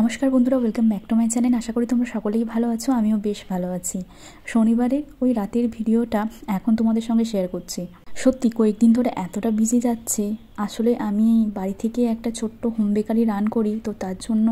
নমস্কার বন্ধুরা, welcome back to my channel. আশা করি তোমরা সকলেই ভালো আছো। আমিও বেশ ভালো আছি। শনিবারের ওই রাতের ভিডিওটা এখন তোমাদের সঙ্গে শেয়ার করছি। সত্যি কয়েকদিন ধরে এতটা বিজি যাচ্ছে। আসলে আমি বাড়ি থেকে একটা ছোট্ট হোম বেকারি রান করি, তো তার জন্য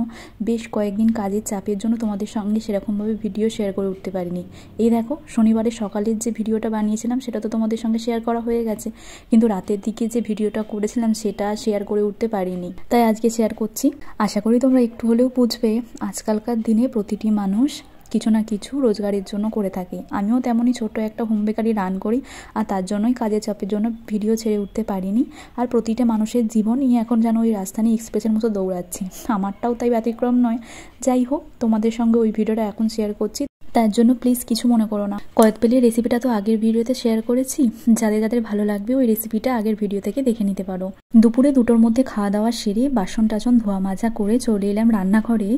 বেশ কয়েকদিন কাজের চাপের জন্য তোমাদের সঙ্গে সেরকমভাবে ভিডিও শেয়ার করে উঠতে পারিনি। এই দেখো, শনিবারে সকালের যে ভিডিওটা বানিয়েছিলাম সেটা তো তোমাদের সঙ্গে শেয়ার করা হয়ে গেছে, কিন্তু রাতের দিকে যে ভিডিওটা করেছিলাম সেটা শেয়ার করে উঠতে পারিনি, তাই আজকে শেয়ার করছি। আশা করি তোমরা একটু হলেও বুঝবে। আজকালকার দিনে প্রতিটি মানুষ কিছু না কিছু রোজগারের জন্য করে থাকে। আমিও তেমনই ছোট্ট একটা হোম বেকারি রান করি, আর তার জন্যই কাজের চাপের জন্য ভিডিও ছেড়ে উঠতে পারিনি। আর প্রতিটা মানুষের জীবনই এখন যেন ওই রাজধানী এক্সপ্রেসের মতো দৌড়াচ্ছে, আমারটাও তাই ব্যতিক্রম নয়। যাই হোক, তোমাদের সঙ্গে ওই ভিডিওটা এখন শেয়ার করছি, তার জন্য প্লিজ কিছু মনে করো না। কয়েকবেলের রেসিপিটা তো আগের ভিডিওতে শেয়ার করেছি, যাদের যাদের ভালো লাগবে ওই রেসিপিটা আগের ভিডিও থেকে দেখে নিতে পারো। দুপুরে 2টোর মধ্যে খাওয়া দাওয়া সেরে বাসন টাসন ধোয়া মাজা করে চলে এলাম রান্নাঘরে।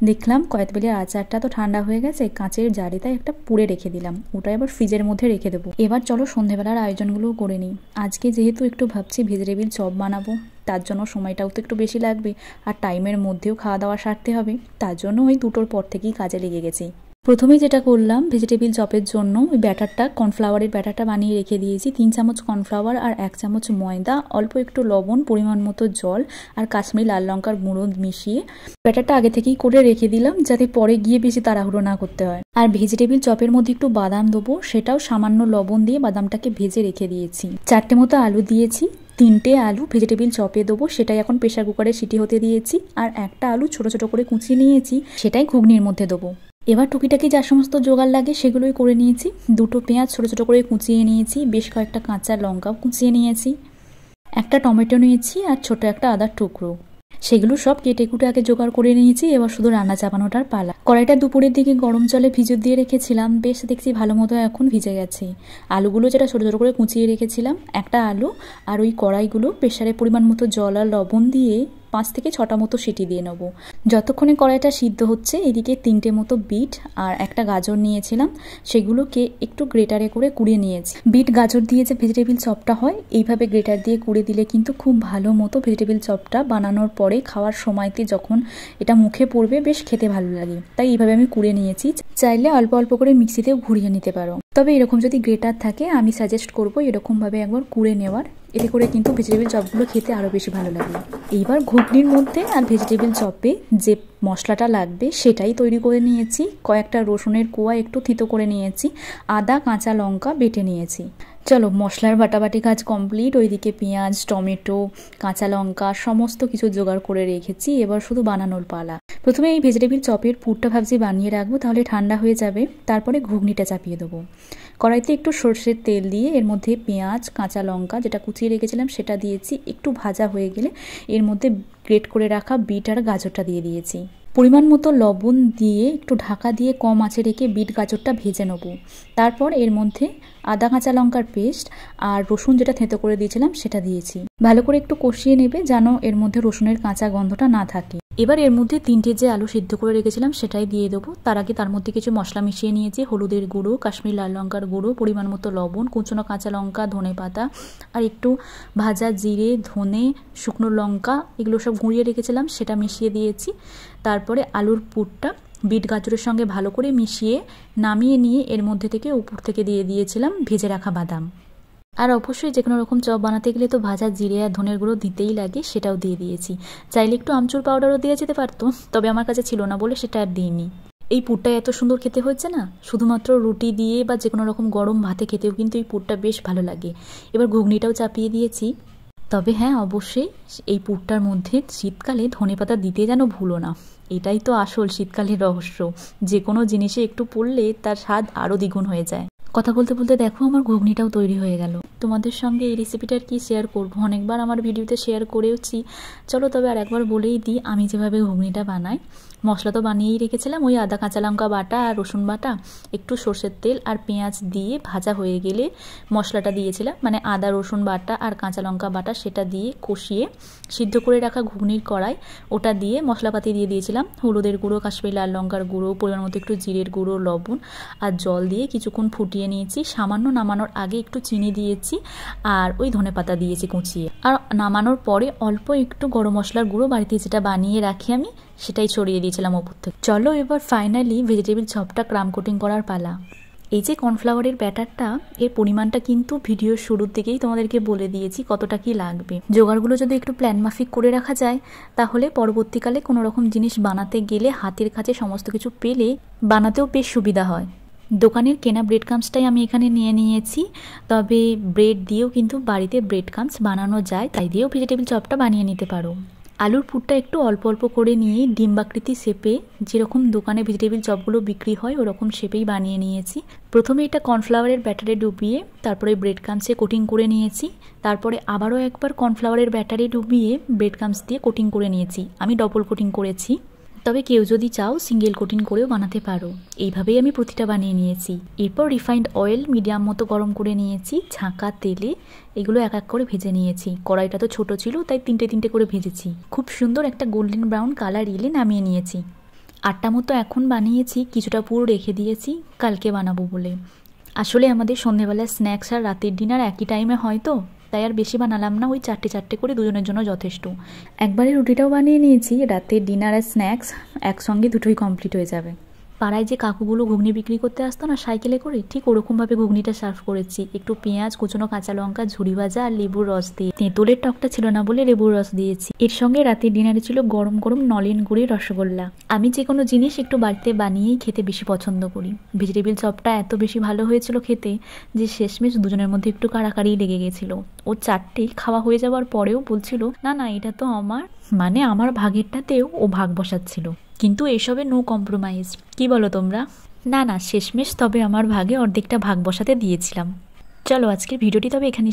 দেখলাম কয়েকবেলের আচারটা তো ঠান্ডা হয়ে গেছে, কাঁচের জারিতে একটা পুড়ে রেখে দিলাম, ওটা এবার ফ্রিজের মধ্যে রেখে দেবো। এবার চলো সন্ধেবেলার আয়োজনগুলোও করে নিই। আজকে যেহেতু একটু ভাবছি ভেজিটেবিল চপ বানাবো, তার জন্য সময়টাও তো একটু বেশি লাগবে, আর টাইমের মধ্যেও খাওয়া দাওয়া সারতে হবে, তার জন্য ওই 2টোর পর থেকেই কাজে লেগে গেছি। প্রথমে যেটা করলাম, ভেজিটেবিল চপের জন্য ওই ব্যাটারটা, কর্নফ্লাওয়ারের ব্যাটারটা বানিয়ে রেখে দিয়েছি। 3 চামচ কর্নফ্লাওয়ার আর 1 চামচ ময়দা, অল্প একটু লবণ, পরিমাণ মতো জল আর কাশ্মীরি লাল লঙ্কার গুঁড়ো মিশিয়ে ব্যাটারটা আগে থেকেই করে রেখে দিলাম, যাতে পরে গিয়ে বেশি তাড়াহুড়ো না করতে হয়। আর ভেজিটেবিল চপের মধ্যে একটু বাদাম দেবো, সেটাও সামান্য লবণ দিয়ে বাদামটাকে ভেজে রেখে দিয়েছি। 4টে মতো আলু দিয়েছি, 3টে আলু ভেজিটেবিল চপে দেবো, সেটাই এখন প্রেশার কুকারে সিটি হতে দিয়েছি। আর একটা আলু ছোট ছোট করে কুচিয়ে নিয়েছি, সেটাই ঘুগনির মধ্যে দেবো। এবার টুকিটাকি যা সমস্ত জোগাড় লাগে সেগুলোই করে নিয়েছি। 2টো পেঁয়াজ ছোট ছোট করে কুচিয়ে নিয়েছি, বেশ কয়েকটা কাঁচা লঙ্কাও কুচিয়ে নিয়েছি, একটা টমেটো নিয়েছি আর ছোট একটা আদার টুকরো, সেগুলো সব কেটে কুটে আগে জোগাড় করে নিয়েছি। এবার শুধু রান্না চাপানোটার পালা। কড়াইটা দুপুরের দিকে গরম জলে ভিজে দিয়ে রেখেছিলাম, বেশ দেখছি ভালো মতো এখন ভিজে গেছে। আলুগুলো যেটা ছোটো ছোটো করে কুচিয়ে রেখেছিলাম, একটা আলু আর ওই কড়াইগুলো প্রেশারে পরিমাণ মতো জল আর লবণ দিয়ে 5 থেকে 6টা মতো সিটি দিয়ে নেবো। যতক্ষণে কড়াইটা সিদ্ধ হচ্ছে, এদিকে 3টে মতো বিট আর একটা গাজর নিয়েছিলাম, সেগুলোকে একটু গ্রেটারে করে কুড়িয়ে নিয়েছি। বিট গাজর দিয়ে যে ভেজিটেবিল চপটা হয়, এইভাবে গ্রেটার দিয়ে কুড়ে দিলে কিন্তু খুব ভালো মতো ভেজিটেবিল চপটা বানানোর পরে খাওয়ার সময়তে যখন এটা মুখে পড়বে বেশ খেতে ভালো লাগে, তাই এইভাবে আমি কুড়ে নিয়েছি। চাইলে অল্প অল্প করে মিক্সিতেও ঘুরিয়ে নিতে পারো, তবে এরকম যদি গ্রেটার থাকে আমি সাজেস্ট করবো এরকমভাবে একবার কুড়ে নেওয়ার, এতে করে কিন্তু ভেজিটেবিল চপগুলো খেতে আরও বেশি ভালো লাগে। এইবার ঘুগনির মধ্যে আর ভেজিটেবিল চপে যে মশলাটা লাগবে সেটাই তৈরি করে নিয়েছি। কয়েকটা রসুনের কোয়া একটু থেঁতো করে নিয়েছি, আদা কাঁচা লঙ্কা বেটে নিয়েছি। চলো, মশলার বাটাবাটি কাজ কমপ্লিট। ওইদিকে পেঁয়াজ, টমেটো, কাঁচা লঙ্কা সমস্ত কিছু জোগাড় করে রেখেছি, এবার শুধু বানানোর পালা। প্রথমে এই ভেজিটেবিল চপের পুরটা ভাবছি বানিয়ে রাখবো, তাহলে ঠান্ডা হয়ে যাবে। তারপরে ঘুগনিটা চাপিয়ে দেবো। কড়াইতে একটু সর্ষের তেল দিয়ে এর মধ্যে পেঁয়াজ, কাঁচা লঙ্কা যেটা কুচিয়ে রেখেছিলাম সেটা দিয়েছি। একটু ভাজা হয়ে গেলে এর মধ্যে গ্রেট করে রাখা বিট আর গাজরটা দিয়ে দিয়েছি। পরিমাণ মতো লবণ দিয়ে একটু ঢাকা দিয়ে কম আঁচে রেখে বিট গাজরটা ভেজে নেব। তারপর এর মধ্যে আদা কাঁচা লঙ্কার পেস্ট আর রসুন যেটা থেঁতো করে দিয়েছিলাম সেটা দিয়েছি। ভালো করে একটু কষিয়ে নেবে, যেন এর মধ্যে রসুনের কাঁচা গন্ধটা না থাকে। এবার এর মধ্যে 3টে যে আলু সিদ্ধ করে রেখেছিলাম সেটাই দিয়ে দেবো। তার আগে তার মধ্যে কিছু মশলা মিশিয়ে নিয়েছি, হলুদের গুঁড়ো, কাশ্মীরি লাল লঙ্কার গুঁড়ো, পরিমাণ মতো লবণ, কুচনো কাঁচা লঙ্কা, ধনে পাতা আর একটু ভাজা জিরে, ধনে, শুকনো লঙ্কা, এগুলো সব গুঁড়িয়ে রেখেছিলাম সেটা মিশিয়ে দিয়েছি। তারপরে আলুর পুরটা বিট গাজরের সঙ্গে ভালো করে মিশিয়ে নামিয়ে নিয়ে এর মধ্যে থেকে উপর থেকে দিয়ে দিয়েছিলাম ভেজে রাখা বাদাম। আর অবশ্যই যে কোনো রকম চপ বানাতে গেলে তো ভাজা জিরে আর ধনের গুঁড়ো দিতেই লাগে, সেটাও দিয়ে দিয়েছি। চাইলে একটু আমচুর পাউডারও দেওয়া যেতে পারতো, তবে আমার কাছে ছিল না বলে সেটা আর দিইনি। এই পুরটা এত সুন্দর খেতে হচ্ছে না, শুধুমাত্র রুটি দিয়ে বা যে কোনো রকম গরম ভাতে খেতেও কিন্তু এই পুরটা বেশ ভালো লাগে। এবার ঘুগনিটাও চাপিয়ে দিয়েছি। তবে হ্যাঁ, অবশ্যই এই পুরটার মধ্যে শীতকালে ধনেপাতা দিতে যেন ভুলো না, এটাই তো আসল শীতকালের রহস্য। যে কোনো জিনিসে একটু পড়লে তার স্বাদ আরও দ্বিগুণ হয়ে যায়। কথা বলতে বলতে দেখো আমার ঘুগনিটাও তৈরি হয়ে গেল। তোমাদের সঙ্গে এই রেসিপিটার কি শেয়ার করবো, অনেকবার আমার ভিডিওতে শেয়ার করেওছি। চলো তবে আর একবার বলেই দিই আমি যেভাবে ঘুগনিটা বানাই। মশলা তো বানিয়েই রেখেছিলাম, ওই আদা কাঁচা লঙ্কা বাটা আর রসুন বাটা, একটু সর্ষের তেল আর পেঁয়াজ দিয়ে ভাজা হয়ে গেলে মশলাটা দিয়েছিলাম, মানে আদা রসুন বাটা আর কাঁচা লঙ্কা বাটা, সেটা দিয়ে কষিয়ে সিদ্ধ করে রাখা ঘুগনির কড়াই ওটা দিয়ে মশলাপাতি দিয়ে দিয়েছিলাম। হলুদের গুঁড়ো, কাশ্মীরি লাল লঙ্কার গুঁড়ো, পরিমাণ মতো একটু জিরের গুঁড়ো, লবণ আর জল দিয়ে কিছুক্ষণ ফুটিয়ে দিয়ে নিয়েছি, সামান্য নামানোর আগে একটু চিনি দিয়েছি আর ওই ধনেপাতা দিয়েছি কুচিয়ে, আর নামানোর পরে অল্প একটু গরম মশলার গুঁড়ো বাড়িতে যেটা বানিয়ে রাখি আমি সেটাই ছড়িয়ে দিয়েছিলাম ওপর থেকে। চলো এবার ফাইনালি ভেজিটেবিল চপটা ক্রাম কোটিং করার পালা। এই যে কর্নফ্লাওয়ারের ব্যাটারটা, এর পরিমাণটা কিন্তু ভিডিওর শুরুর দিকেই তোমাদেরকে বলে দিয়েছি কতটা কি লাগবে। জোগাড়গুলো যদি একটু প্ল্যান মাফিক করে রাখা যায় তাহলে পরবর্তীকালে কোনো রকম জিনিস বানাতে গেলে হাতের কাছে সমস্ত কিছু পেলে বানাতেও বেশ সুবিধা হয়। দোকানের কেনা ব্রেড ক্রাম্সটাই আমি এখানে নিয়ে নিয়েছি, তবে ব্রেড দিয়েও কিন্তু বাড়িতে ব্রেড ক্রাম্স বানানো যায়, তাই দিয়েও ভেজিটেবিল চপটা বানিয়ে নিতে পারো। আলুর পুরটা একটু অল্প অল্প করে নিয়ে ডিম্বাকৃতি শেপে, যেরকম দোকানে ভেজিটেবিল চপগুলো বিক্রি হয় ওরকম শেপেই বানিয়ে নিয়েছি। প্রথমে এটা কর্নফ্লাওয়ারের ব্যাটারে ডুবিয়ে তারপরে ব্রেড ক্রাম্সে কোটিং করে নিয়েছি, তারপরে আবারও একবার কর্নফ্লাওয়ারের ব্যাটারে ডুবিয়ে ব্রেড ক্রাম্স দিয়ে কোটিং করে নিয়েছি। আমি ডবল কোটিং করেছি, তবে কেউ যদি চাও সিঙ্গেল কোটিং করেও বানাতে পারো। এইভাবেই আমি প্রতিটা বানিয়ে নিয়েছি। এরপর রিফাইন্ড অয়েল মিডিয়াম মতো গরম করে নিয়েছি, ছাঁকা তেলে এগুলো এক এক করে ভেজে নিয়েছি। কড়াইটা তো ছোট ছিল তাই তিনটে তিনটে করে ভেজেছি। খুব সুন্দর একটা গোল্ডেন ব্রাউন কালার এলে নামিয়ে নিয়েছি। 8টা মতো এখন বানিয়েছি, কিছুটা পুরো রেখে দিয়েছি কালকে বানাবো বলে। আসলে আমাদের সন্ধ্যেবেলার স্ন্যাক্স আর রাতের ডিনার একই টাইমে হয় তো, তাই আর বেশি বানালাম না, ওই 4টে করে দুজনের জন্য যথেষ্ট। একবারে রুটিটাও বানিয়ে নিয়েছি, রাতের ডিনার আর স্ন্যাক্স একসঙ্গে দুটোই কমপ্লিট হয়ে যাবে। পাড়ায় যে কাকুগুলো ঘুগনি বিক্রি করতে আসতো না সাইকেলে করে, ঠিক ওরকমভাবে ঘুগনিটা সার্ভ করেছি। একটু পেঁয়াজ, কুচনো কাঁচা লঙ্কা, ঝুড়ি ভাজা আর লেবুর রস দিয়ে। তেঁতুলের টকটা ছিল না বলে লেবুর রস দিয়েছি। এর সঙ্গে রাতের ডিনারে ছিল গরম গরম নলেন গুড়ের রসগোল্লা। আমি যে কোনো জিনিস একটু বাড়িতে বানিয়েই খেতে বেশি পছন্দ করি। ভেজিটেবিল চপটা এত বেশি ভালো হয়েছিল খেতে যে শেষমেশ দুজনের মধ্যে একটু কাড়াকাড়ি লেগে গেছিল। ও 4টে খাওয়া হয়ে যাওয়ার পরেও বলছিল না না এটা তো আমার, মানে আমার ভাগেরটাতেও ও ভাগ বসাচ্ছিল। কিন্তু এসবে নো কম্প্রোমাইজ, কি বলো তোমরা? না শেষমেশ তবে আমার ভাগে অর্ধেকটা ভাগ বসাতে দিয়েছিলাম। চলো আজকের ভিডিওটি তবে এখানে